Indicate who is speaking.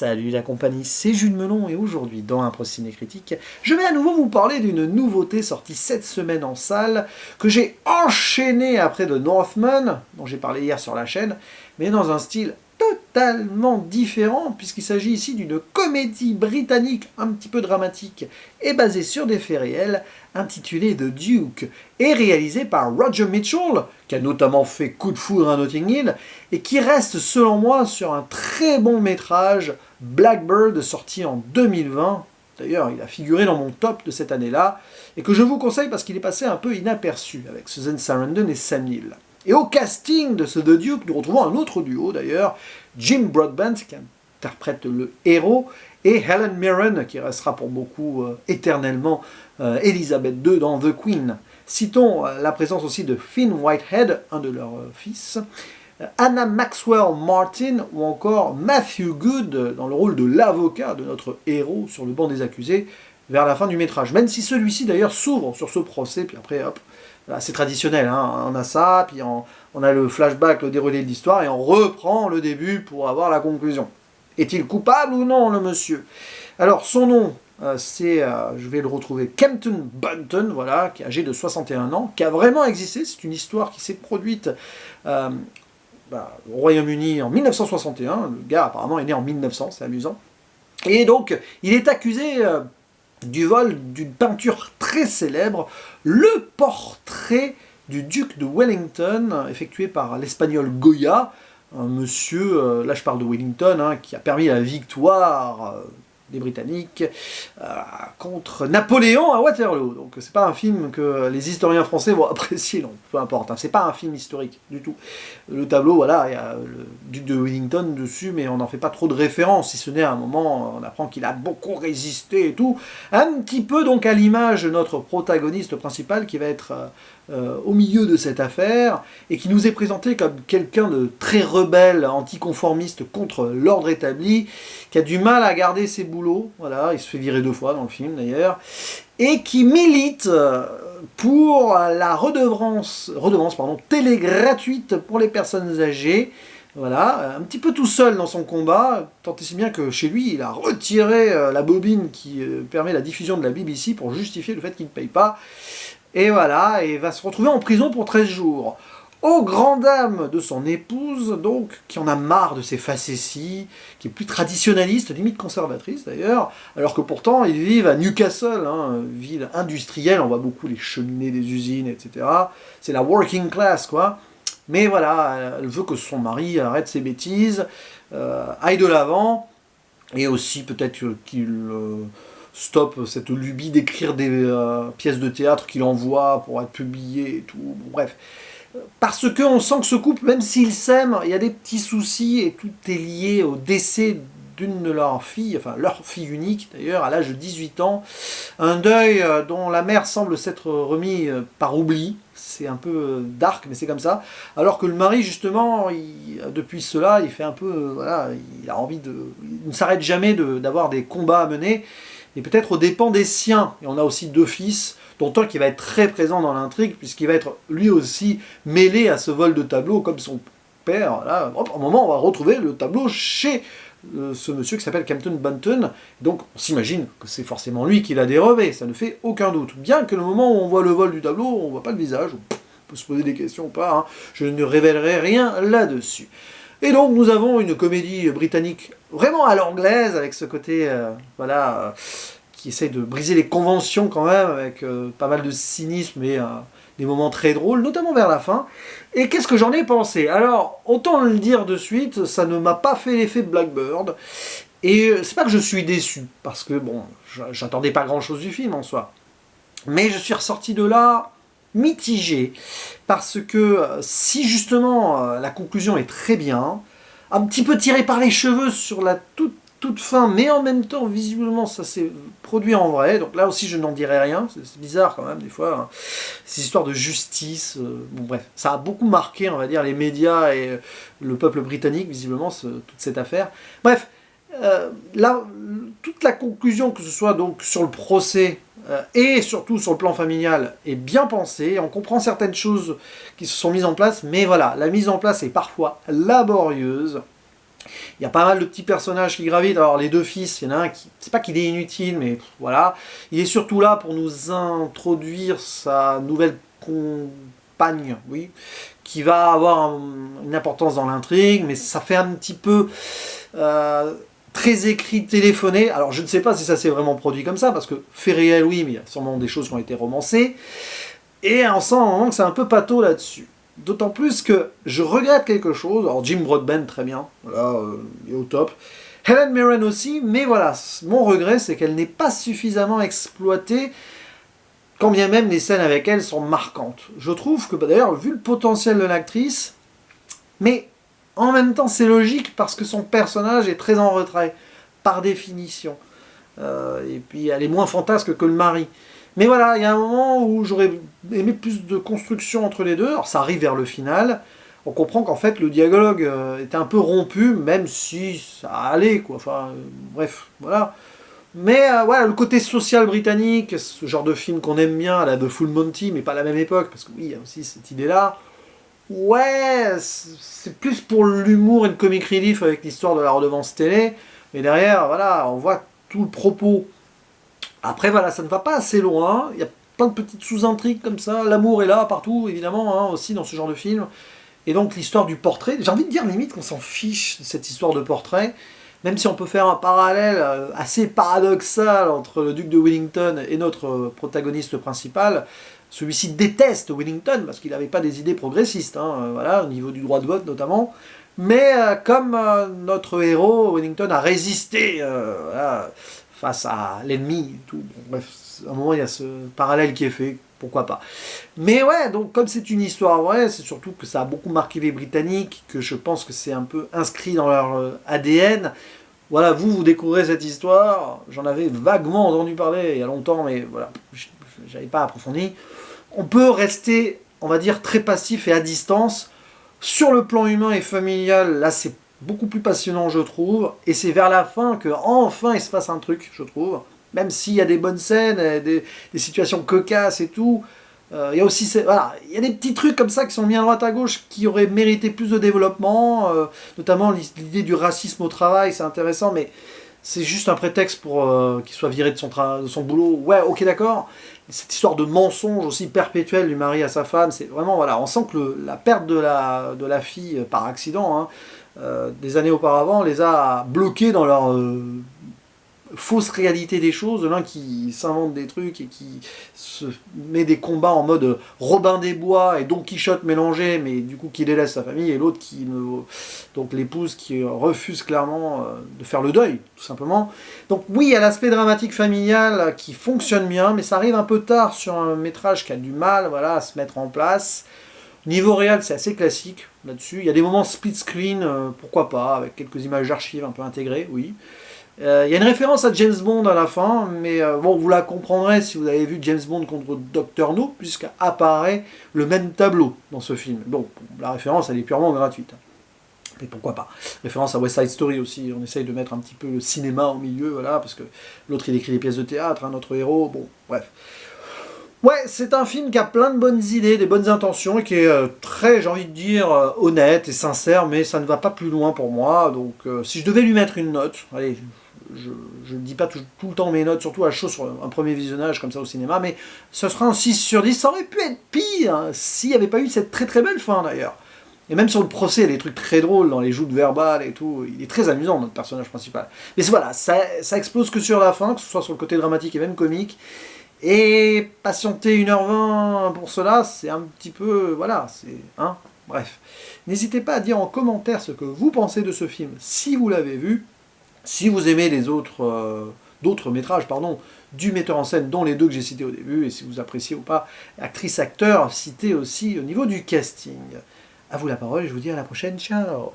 Speaker 1: Salut la compagnie, c'est Jules Melon et aujourd'hui dans Impro Ciné Critique, je vais à nouveau vous parler d'une nouveauté sortie cette semaine en salle que j'ai enchaînée après The Northman, dont j'ai parlé hier sur la chaîne, mais dans un style totalement différent puisqu'il s'agit ici d'une comédie britannique un petit peu dramatique et basée sur des faits réels intitulée The Duke et réalisée par Roger Mitchell qui a notamment fait Coup de foudre à Notting Hill et qui reste selon moi sur un très bon métrage Blackbird sorti en 2020. D'ailleurs, il a figuré dans mon top de cette année-là et que je vous conseille parce qu'il est passé un peu inaperçu avec Susan Sarandon et Sam Neill. Et au casting de ce The Duke, nous retrouvons un autre duo d'ailleurs, Jim Broadbent qui interprète le héros, et Helen Mirren qui restera pour beaucoup éternellement Elizabeth II dans The Queen. Citons la présence aussi de Finn Whitehead, un de leurs fils, Anna Maxwell Martin ou encore Matthew Good dans le rôle de l'avocat de notre héros sur le banc des accusés vers la fin du métrage. Même si celui-ci d'ailleurs s'ouvre sur ce procès, puis après hop, c'est traditionnel, hein, on a ça, puis on a le flashback, le déroulé de l'histoire, et on reprend le début pour avoir la conclusion. Est-il coupable ou non, le monsieur? Alors, son nom, je vais le retrouver, Kempton Bunton, voilà, qui est âgé de 61 ans, qui a vraiment existé, c'est une histoire qui s'est produite au Royaume-Uni en 1961, le gars apparemment est né en 1900, c'est amusant, et donc, il est accusé du vol d'une peinture très célèbre, le portrait du duc de Wellington, effectué par l'espagnol Goya, un monsieur, là je parle de Wellington, hein, qui a permis la victoire des Britanniques contre Napoléon à Waterloo. Donc c'est pas un film que les historiens français vont apprécier, non, peu importe, hein, c'est pas un film historique du tout. Le tableau, voilà, il y a le duc de Wellington dessus, mais on n'en fait pas trop de référence, si ce n'est à un moment, on apprend qu'il a beaucoup résisté et tout. Un petit peu donc à l'image de notre protagoniste principal qui va être au milieu de cette affaire, et qui nous est présenté comme quelqu'un de très rebelle, anticonformiste contre l'ordre établi, qui a du mal à garder ses boulots, voilà, il se fait virer 2 fois dans le film d'ailleurs, et qui milite pour la redevance télé gratuite pour les personnes âgées, voilà, un petit peu tout seul dans son combat, tant et si bien que chez lui, il a retiré la bobine qui permet la diffusion de la BBC pour justifier le fait qu'il ne paye pas. Et voilà, et va se retrouver en prison pour 13 jours. Aux grandes dames de son épouse, donc, qui en a marre de ses facéties, qui est plus traditionnaliste, limite conservatrice d'ailleurs, alors que pourtant ils vivent à Newcastle, hein, ville industrielle, on voit beaucoup les cheminées des usines, etc. C'est la working class, quoi. Mais voilà, elle veut que son mari arrête ses bêtises, aille de l'avant, et aussi peut-être qu'il stoppe cette lubie d'écrire des pièces de théâtre qu'il envoie pour être publiées et tout, bon, bref. Parce qu'on sent que ce couple, même s'ils s'aiment, il y a des petits soucis et tout est lié au décès d'une de leurs filles, enfin leur fille unique d'ailleurs, à l'âge de 18 ans. Un deuil dont la mère semble s'être remis par oubli, c'est un peu dark mais c'est comme ça. Alors que le mari justement, depuis cela, il fait un peu, voilà, il a envie de... Il ne s'arrête jamais d'avoir des combats à mener, et peut-être aux dépens des siens. Et on a aussi 2 fils, dont un qui va être très présent dans l'intrigue, puisqu'il va être lui aussi mêlé à ce vol de tableau, comme son père. Là, hop, à un moment, on va retrouver le tableau chez ce monsieur qui s'appelle Kempton Bunton. Donc, on s'imagine que c'est forcément lui qui l'a dérobé, ça ne fait aucun doute. Bien que le moment où on voit le vol du tableau, on ne voit pas le visage, on peut se poser des questions ou pas, hein. Je ne révélerai rien là-dessus. Et donc nous avons une comédie britannique vraiment à l'anglaise, avec ce côté, voilà, qui essaye de briser les conventions quand même, avec pas mal de cynisme et des moments très drôles, notamment vers la fin. Et qu'est-ce que j'en ai pensé? Alors, autant le dire de suite, ça ne m'a pas fait l'effet Blackbird, et c'est pas que je suis déçu, parce que bon, j'attendais pas grand-chose du film en soi, mais je suis ressorti de là mitigé, parce que si justement la conclusion est très bien, un petit peu tiré par les cheveux sur la toute fin, mais en même temps visiblement ça s'est produit en vrai, donc là aussi je n'en dirai rien, c'est bizarre quand même des fois, hein. Ces histoires de justice, bon bref, ça a beaucoup marqué on va dire les médias et le peuple britannique visiblement, toute cette affaire. Bref, là, toute la conclusion, que ce soit donc sur le procès et surtout sur le plan familial, est bien pensée. On comprend certaines choses qui se sont mises en place, mais voilà, la mise en place est parfois laborieuse. Il y a pas mal de petits personnages qui gravitent. Alors les deux fils, il y en a un qui, c'est pas qu'il est inutile, mais voilà. Il est surtout là pour nous introduire sa nouvelle compagne, oui, qui va avoir une importance dans l'intrigue, mais ça fait un petit peu très écrit, téléphoné. Alors je ne sais pas si ça s'est vraiment produit comme ça, parce que fait réel, oui, mais il y a sûrement des choses qui ont été romancées. Et on sent vraiment que c'est un peu pâteau là-dessus. D'autant plus que je regrette quelque chose. Alors Jim Broadbent, très bien, voilà, il est au top. Helen Mirren aussi, mais voilà, mon regret, c'est qu'elle n'est pas suffisamment exploitée, quand bien même les scènes avec elle sont marquantes. Je trouve que, d'ailleurs, vu le potentiel de l'actrice, mais en même temps c'est logique parce que son personnage est très en retrait, par définition. Et puis elle est moins fantasque que le mari. Mais voilà, il y a un moment où j'aurais aimé plus de construction entre les deux. Alors ça arrive vers le final. On comprend qu'en fait le dialogue était un peu rompu, même si ça allait, quoi. Enfin, bref, voilà. Mais voilà, le côté social britannique, ce genre de film qu'on aime bien, la de Full Monty, mais pas à la même époque, parce que oui, il y a aussi cette idée-là. Ouais, c'est plus pour l'humour et le comic relief avec l'histoire de la redevance télé. Mais derrière, voilà, on voit tout le propos. Après, voilà, ça ne va pas assez loin. Il y a plein de petites sous-intrigues comme ça. L'amour est là partout, évidemment, hein, aussi dans ce genre de film. Et donc l'histoire du portrait, j'ai envie de dire limite qu'on s'en fiche de cette histoire de portrait, même si on peut faire un parallèle assez paradoxal entre le duc de Wellington et notre protagoniste principal. Celui-ci déteste Wellington parce qu'il n'avait pas des idées progressistes, hein, voilà, au niveau du droit de vote notamment. Mais comme notre héros, Wellington, a résisté voilà, face à l'ennemi, tout. Bon, bref, à un moment il y a ce parallèle qui est fait, pourquoi pas. Mais ouais, donc comme c'est une histoire vraie, c'est surtout que ça a beaucoup marqué les Britanniques, que je pense que c'est un peu inscrit dans leur ADN. Voilà, vous découvrez cette histoire, j'en avais vaguement entendu parler il y a longtemps, mais voilà, j'avais pas approfondi. On peut rester, on va dire, très passif et à distance. Sur le plan humain et familial, là c'est beaucoup plus passionnant, je trouve, et c'est vers la fin que enfin il se passe un truc, je trouve. Même s'il y a des bonnes scènes, des situations cocasses et tout, il y a aussi voilà, il y a des petits trucs comme ça qui sont mis à droite à gauche qui auraient mérité plus de développement, notamment l'idée du racisme au travail, c'est intéressant, mais c'est juste un prétexte pour qu'il soit viré de son boulot. Ouais, ok, d'accord. Cette histoire de mensonge aussi perpétuel du mari à sa femme, c'est vraiment, voilà, on sent que la perte de la fille par accident, hein, des années auparavant, les a bloqués dans leur fausse réalité des choses, l'un qui s'invente des trucs et qui se met des combats en mode Robin des Bois et Don Quichotte mélangé, mais du coup qui délaisse sa famille, et l'autre qui donc l'épouse qui refuse clairement de faire le deuil, tout simplement. Donc oui, il y a l'aspect dramatique familial qui fonctionne bien, mais ça arrive un peu tard sur un métrage qui a du mal, voilà, à se mettre en place. Niveau réel, c'est assez classique là-dessus. Il y a des moments split screen, pourquoi pas, avec quelques images d'archives un peu intégrées, oui. Il y a une référence à James Bond à la fin, mais bon, vous la comprendrez si vous avez vu James Bond contre Dr No, puisqu'apparaît le même tableau dans ce film. Bon, la référence, elle est purement gratuite. Mais pourquoi pas. Référence à West Side Story aussi, on essaye de mettre un petit peu le cinéma au milieu, voilà, parce que l'autre il écrit des pièces de théâtre, hein, notre héros, bon, bref. Ouais, c'est un film qui a plein de bonnes idées, des bonnes intentions, et qui est très, j'ai envie de dire, honnête et sincère, mais ça ne va pas plus loin pour moi, donc si je devais lui mettre une note, allez, je ne dis pas tout le temps mes notes, surtout à chaud sur un premier visionnage comme ça au cinéma, mais ce sera un 6 sur 10, ça aurait pu être pire, hein, s'il n'y avait pas eu cette très très belle fin d'ailleurs. Et même sur le procès, il y a des trucs très drôles dans les joutes verbales et tout, il est très amusant notre personnage principal. Mais voilà, ça explose que sur la fin, que ce soit sur le côté dramatique et même comique, et patienter 1h20 pour cela, c'est un petit peu, voilà, c'est, hein, bref. N'hésitez pas à dire en commentaire ce que vous pensez de ce film, si vous l'avez vu, si vous aimez les d'autres métrages, pardon, du metteur en scène, dont les deux que j'ai cités au début, et si vous appréciez ou pas, actrice-acteur, cités aussi au niveau du casting. À vous la parole, et je vous dis à la prochaine, ciao.